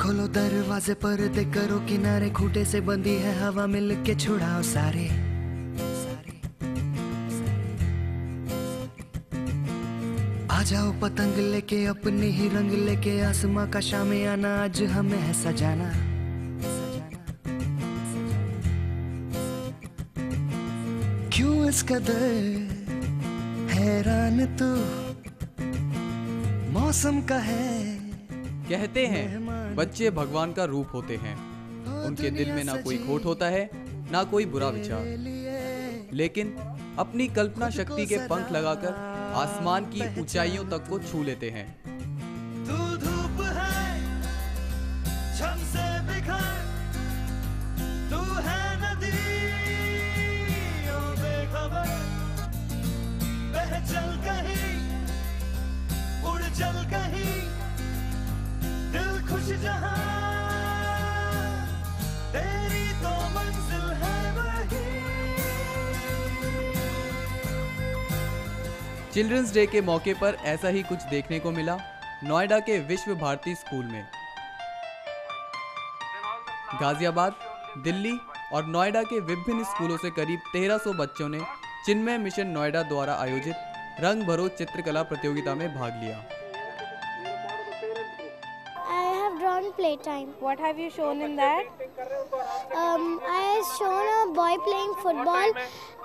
खोलो दरवाजे पर्दे करो किनारे, खूंटे से बंधी है हवा मिल के छुड़ाओ सारे। आ जाओ पतंग लेके अपने ही रंग लेके, आसमां का शामियाना आज हमें है सजाना। क्यों इस कदर हैरान तू मौसम का है। कहते हैं बच्चे भगवान का रूप होते हैं, उनके दिल में ना कोई खोट होता है ना कोई बुरा विचार, लेकिन अपनी कल्पना शक्ति के पंख लगाकर आसमान की ऊंचाइयों तक को छू लेते हैं। तू धूप है छम से बिखर, तू है नदी ओ बेखबर, बह चल कहीं उड़ चल कहीं, दिल खुश जहां तेरी तो मंजिल है वही। चिल्ड्रंस डे के मौके पर ऐसा ही कुछ देखने को मिला नोएडा के विश्व भारती स्कूल में। गाजियाबाद, दिल्ली और नोएडा के विभिन्न स्कूलों से करीब 1300 बच्चों ने चिन्मय मिशन नोएडा द्वारा आयोजित रंग भरो चित्रकला प्रतियोगिता में भाग लिया। Drawn playtime. What have you shown in that? I have shown a boy playing football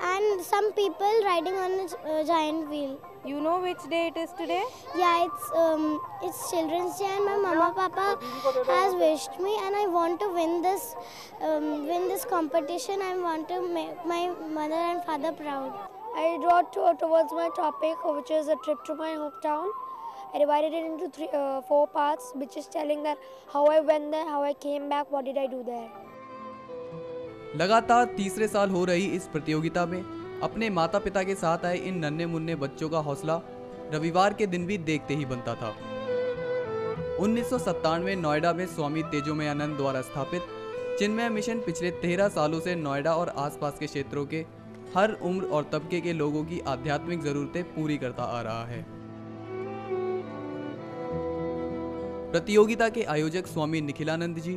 and some people riding on a giant wheel. You know which day it is today? Yeah, it's Children's Day and my mama papa has wished me and I want to win this competition. I want to make my mother and father proud. I draw towards my topic, which is a trip to my hometown. I divided it into 4 parts, which is telling that how I went there, how I came back, what did I do there. लगातार तीसरे साल हो रही इस प्रतियोगिता में अपने माता पिता के साथ आए इन नन्हे मुन्ने बच्चों का हौसला रविवार के दिन भी देखते ही बनता था। 1997 में नोएडा में स्वामी तेजोमयानंद द्वारा स्थापित चिन्मय मिशन पिछले 13 सालों से नोएडा और आसपास के क्षेत्रों के हर उम्र और तबके के लोगों की आध्यात्मिक जरूरतें पूरी करता आ रहा है। प्रतियोगिता के आयोजक स्वामी निखिलानंद जी,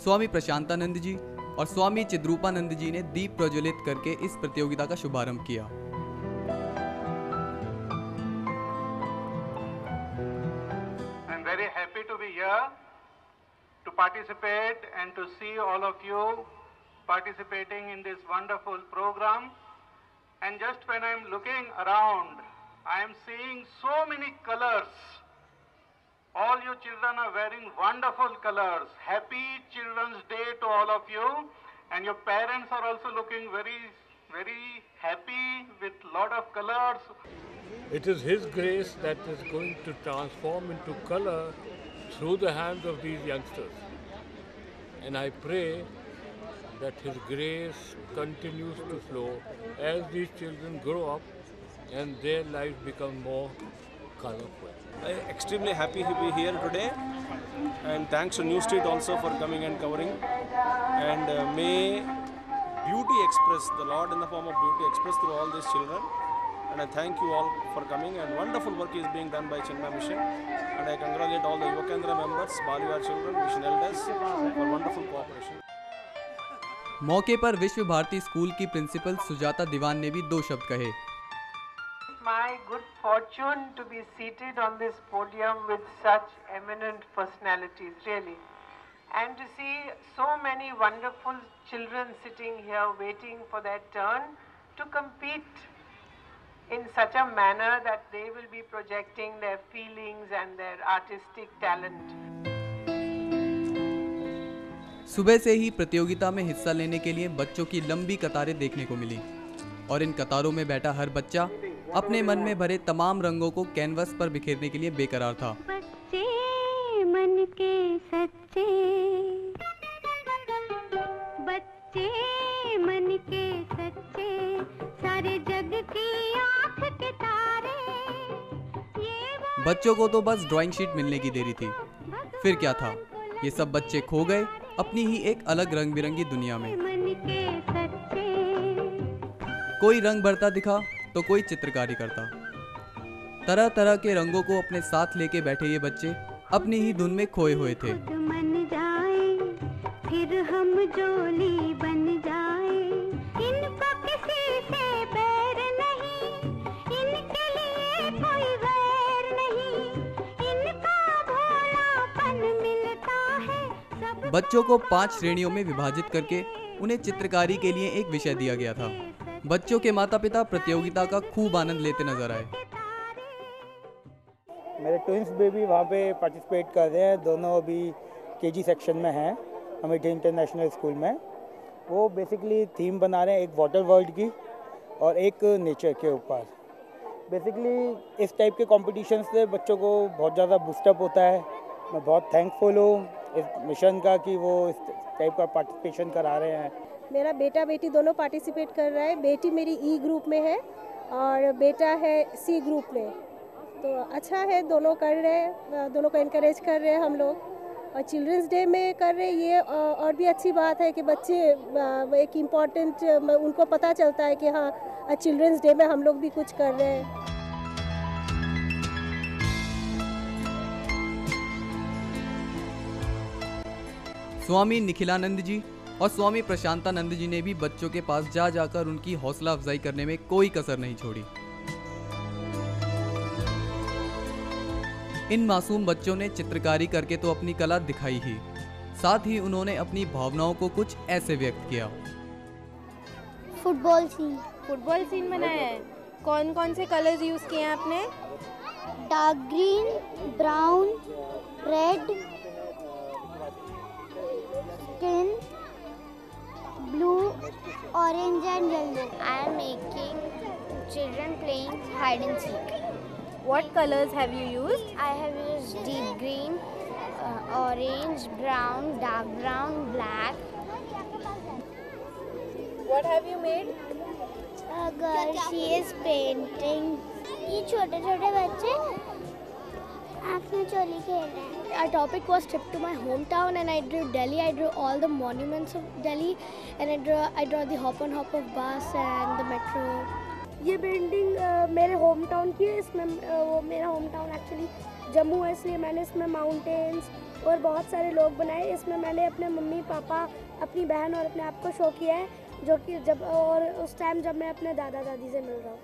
स्वामी प्रशांतानंद जी और स्वामी चिद्रूपानंद जी ने दीप प्रज्वलित करके इस प्रतियोगिता का शुभारंभ किया। I am very happy to be here to participate and to see all of you participating in this wonderful program. And just when I am looking around, I am seeing so many colors. All you children are wearing wonderful colors. Happy Children's Day to all of you. And your parents are also looking very, very happy with lot of colors. It is His grace that is going to transform into color through the hands of these youngsters. And I pray that His grace continues to flow as these children grow up and their lives become more colorful. I am extremely happy to be here today, and thanks to New Street also for coming and covering. And may beauty express, the Lord in the form of beauty express through all these children. And I thank you all for coming, and wonderful work is being done by Chinmay Mission. And I congratulate all the Yuvakendra members, Balivihar children, mission elders for wonderful cooperation. मौके पर विश्व Bharti school की principal Sujata दीवान ने भी 2 शब्द कहे। My good fortune to be seated on this podium with such eminent personalities, really. And to see so many wonderful children sitting here waiting for their turn to compete in such a manner that they will be projecting their feelings and their artistic talent. सुबह से ही प्रतियोगिता में हिस्सा लेने के लिए बच्चों की लंबी कतारें देखने को मिली और इन कतारों में बैठा हर बच्चा अपने मन में भरे तमाम रंगों को कैनवस पर बिखेरने के लिए बेकरार था। बच्चे मन के सच्चे, बच्चे मन के सच्चे, सारे जग की आँख के तारे। बच्चों को तो बस ड्राइंग शीट मिलने की देरी थी, फिर क्या था, ये सब बच्चे खो गए अपनी ही एक अलग रंग बिरंगी दुनिया में। कोई रंग भरता दिखा तो कोई चित्रकारी करता। तरह तरह के रंगों को अपने साथ लेके बैठे ये बच्चे अपनी ही धुन में खोए हुए थे। डोली बन जाए। इनको किसी से बैर नहीं, इनके लिए कोई गैर नहीं, इनका भोलापन मिलता है सब। बच्चों को 5 श्रेणियों में विभाजित करके उन्हें चित्रकारी के लिए एक विषय दिया गया था। बच्चों के माता पिता प्रतियोगिता का खूब आनंद लेते नजर आए। मेरे ट्विंस बेबी वहाँ पे पार्टिसिपेट कर रहे हैं, दोनों अभी केजी सेक्शन में हैं अमेठी इंटरनेशनल स्कूल में। वो बेसिकली थीम बना रहे हैं, एक वाटर वर्ल्ड की और एक नेचर के ऊपर। बेसिकली इस टाइप के कॉम्पिटिशन से बच्चों को बहुत ज़्यादा बूस्टअप होता है। मैं बहुत थैंकफुल हूँ इस मिशन का कि वो इस टाइप का पार्टिसिपेशन करा रहे हैं। मेरा बेटा बेटी दोनों पार्टिसिपेट कर रहा है। बेटी मेरी ई ग्रुप में है और बेटा है सी ग्रुप में। तो अच्छा है, दोनों कर रहे हैं, दोनों को इनकरेज कर रहे हैं हम लोग। और चिल्ड्रंस डे में कर रहे ये और भी अच्छी बात है कि बच्चे एक इम्पॉर्टेंट उनको पता चलता है कि हाँ चिल्ड्रंस डे में हम लोग भी कुछ कर रहे हैं। स्वामी निखिलानंद जी और स्वामी प्रशांतानंद जी ने भी बच्चों के पास जा जाकर उनकी हौसला अफजाई करने में कोई कसर नहीं छोड़ी। इन मासूम बच्चों ने चित्रकारी करके तो अपनी कला दिखाई ही, साथ ही उन्होंने अपनी भावनाओं को कुछ ऐसे व्यक्त किया। Football scene. फुटबॉल सीन बनाया है। कौन कौन से कलर्स यूज किए हैं आपने? Dark green, brown, red, skin, blue, orange and yellow. I am making children playing hide and seek. What colors have you used? I have used deep green, orange, brown, dark brown, black. What have you made? A girl, she is painting. ये छोटे छोटे बच्चे आँख में चोली खेल रहे हैं। Our topic was trip to my hometown and I drew Delhi. I drew all the monuments of Delhi and I draw the hop on hop of bus and the metro. ये पेंटिंग मेरे home town की है। इसमें वो मेरा home town actually Jammu है, इसलिए मैंने इसमें माउंटेन्स और बहुत सारे लोग बनाए। इसमें मैंने अपने मम्मी पापा, अपनी बहन और अपने आप को शो किया है, जो कि जब और उस टाइम जब मैं अपने दादा दादी से मिल रहा हूँ।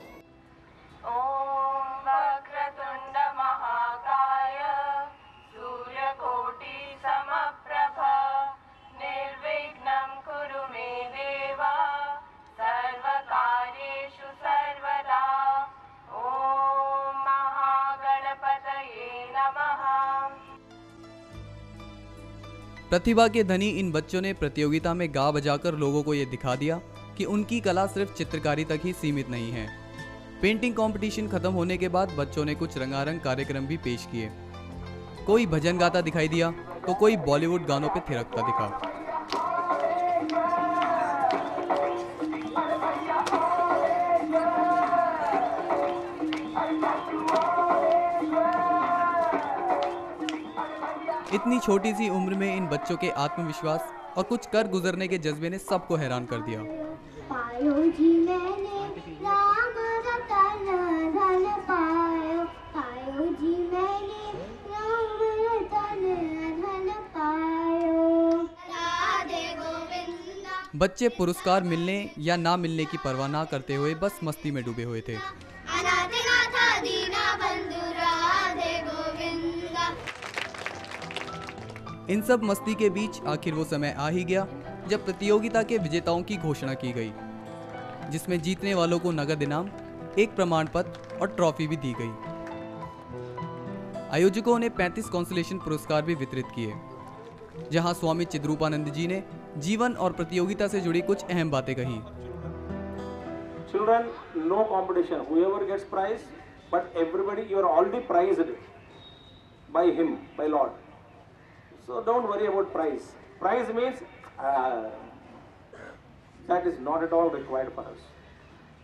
ओम वक्रतुंड महाकाय सूर्यकोटि समप्रभ निर्विघ्नं कुरु मे देव सर्वकार्येषु सर्वदा। ओम महागणपतये नमः। प्रतिभा के धनी इन बच्चों ने प्रतियोगिता में गा बजाकर लोगों को ये दिखा दिया कि उनकी कला सिर्फ चित्रकारी तक ही सीमित नहीं है। पेंटिंग कंपटीशन खत्म होने के बाद बच्चों ने कुछ रंगारंग कार्यक्रम भी पेश किए। कोई भजन गाता दिखाई दिया तो कोई बॉलीवुड गानों पे थिरकता दिखा। इतनी छोटी सी उम्र में इन बच्चों के आत्मविश्वास और कुछ कर गुजरने के जज्बे ने सबको हैरान कर दिया। पायो जी मैंने राम रतन धन पायो, पायो जी मैंने राम रतन धन पायो। राधे गोविंदा। बच्चे पुरस्कार मिलने या ना मिलने की परवाह ना करते हुए बस मस्ती में डूबे हुए थे। अनाथ दीना बंधु राधे गोविंदा। इन सब मस्ती के बीच आखिर वो समय आ ही गया जब प्रतियोगिता के विजेताओं की घोषणा की गई, जिसमें जीतने वालों को नगद इनाम, एक प्रमाण पत्र और ट्रॉफी भी दी गई। आयोजकों ने 35 कॉन्सोलेशन पुरस्कार भी वितरित किए, जहां स्वामी चिद्रूपानंद जी ने जीवन और प्रतियोगिता से जुड़ी कुछ अहम बातें कही। Children, no competition. Whoever gets prize, but everybody, you are already prized by him, by Lord. So don't worry about prize. Prize means that is not at all required for us.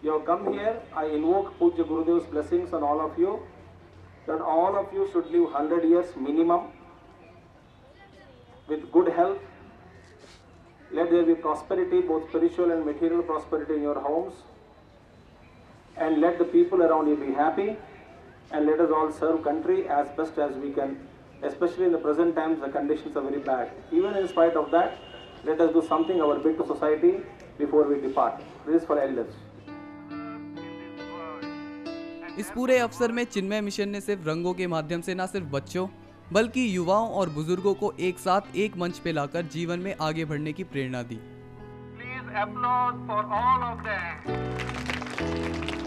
You have come here. I invoke Pujya Gurudev's blessings on all of you, that all of you should live 100 years minimum with good health. Let there be prosperity, both spiritual and material prosperity in your homes. And let the people around you be happy, and let us all serve country as best as we can. Especially in the present times, the conditions are very bad. Even in spite of that, let us do something our bit to society before we depart. This is for elders. इस पूरे अवसर में चिन्मय mission ने सिर्फ रंगों के माध्यम से न सिर्फ बच्चों बल्कि युवाओं और बुजुर्गों को एक साथ एक मंच पे लाकर जीवन में आगे बढ़ने की प्रेरणा दी। Please applause for all of them.